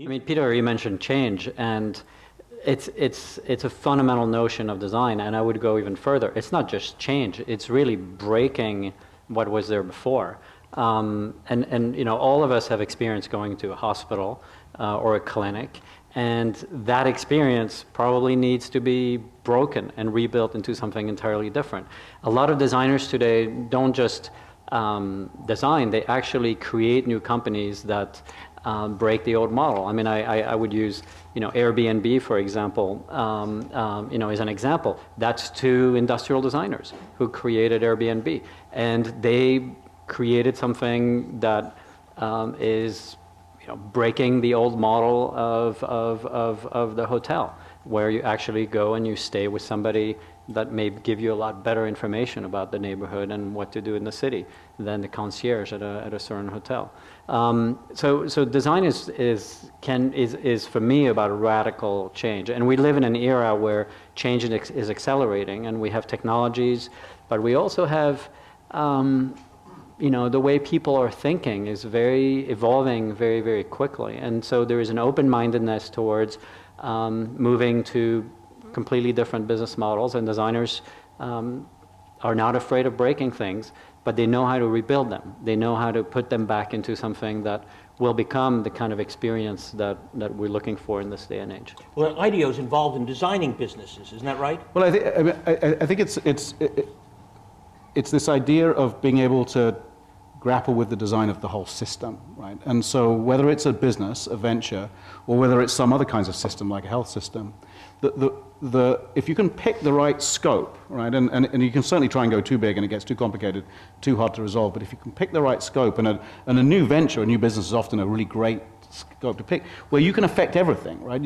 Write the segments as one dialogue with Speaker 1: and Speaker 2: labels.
Speaker 1: I mean, Peter, you mentioned change, and it's a fundamental notion of design, and I would go even further. It's not just change; it's really breaking what was there before. And you know, all of us have experience going to a hospital or a clinic, and that experience probably needs to be broken and rebuilt into something entirely different. A lot of designers today don't just design; they actually create new companies that break the old model. I mean, I would use, you know, Airbnb, for example, you know, as an example. That's two industrial designers who created Airbnb, and they created something that is, you know, breaking the old model of the hotel, where you actually go and you stay with somebody that may give you a lot better information about the neighborhood and what to do in the city than the concierge at a certain hotel. So design is for me about a radical change, and we live in an era where change is accelerating, and we have technologies, but we also have you know, the way people are thinking is evolving very, very quickly, and so there is an open-mindedness towards moving to completely different business models, and designers are not afraid of breaking things, but they know how to rebuild them. They know how to put them back into something that will become the kind of experience that we're looking for in this day and age.
Speaker 2: Well, IDEO is involved in designing businesses, isn't that right?
Speaker 3: Well, I think it's this idea of being able to grapple with the design of the whole system, right? And so whether it's a business, a venture, or whether it's some other kinds of system like a health system, if you can pick the right scope, right, and you can certainly try and go too big and it gets too complicated, too hard to resolve, but if you can pick the right scope, and a new venture, a new business is often a really great scope to pick, where you can affect everything, right?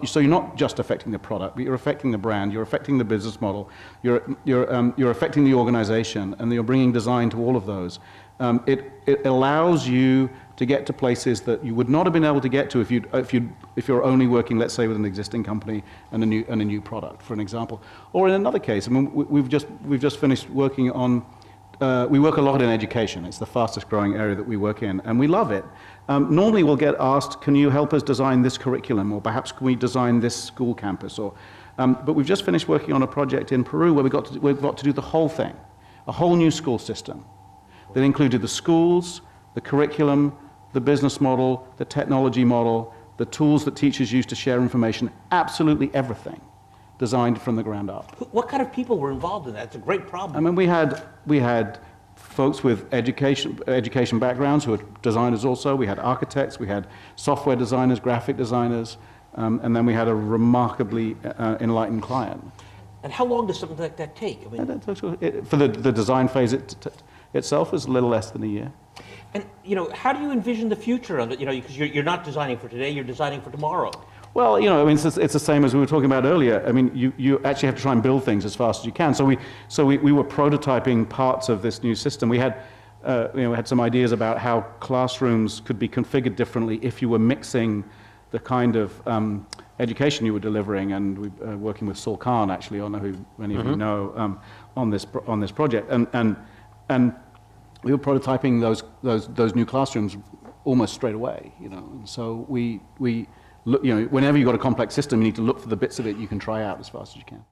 Speaker 3: So you're not just affecting the product, but you're affecting the brand, you're affecting the business model, you're affecting the organization, and you're bringing design to all of those. It allows you to get to places that you would not have been able to get to if you're only working, let's say, with an existing company and a new product, for an example. Or in another case, I mean, we've just finished working on. We work a lot in education. It's the fastest growing area that we work in, and we love it. Normally we'll get asked, can you help us design this curriculum, or perhaps can we design this school campus? But we've just finished working on a project in Peru where we've got to do the whole thing, a whole new school system that included the schools, the curriculum, the business model, the technology model, the tools that teachers use to share information, absolutely everything designed from the ground up.
Speaker 2: What kind of people were involved in that? It's a great problem.
Speaker 3: I mean, we had folks with education backgrounds who are designers also. We had architects, we had software designers, graphic designers, and then we had a remarkably enlightened client.
Speaker 2: And how long does something like that take? I mean,
Speaker 3: for the design phase itself is a little less than a year.
Speaker 2: And you know, how do you envision the future of it? You know, because you're not designing for today, you're designing for tomorrow.
Speaker 3: Well, you know, I mean, it's the same as we were talking about earlier. I mean, you actually have to try and build things as fast as you can. So we were prototyping parts of this new system. We had, we had some ideas about how classrooms could be configured differently if you were mixing the kind of education you were delivering. And we working with Saul Kahn, actually, I don't know who many of you know, on this project. And we were prototyping those new classrooms almost straight away. You know, and so we look, you know, whenever you've got a complex system, you need to look for the bits of it you can try out as fast as you can.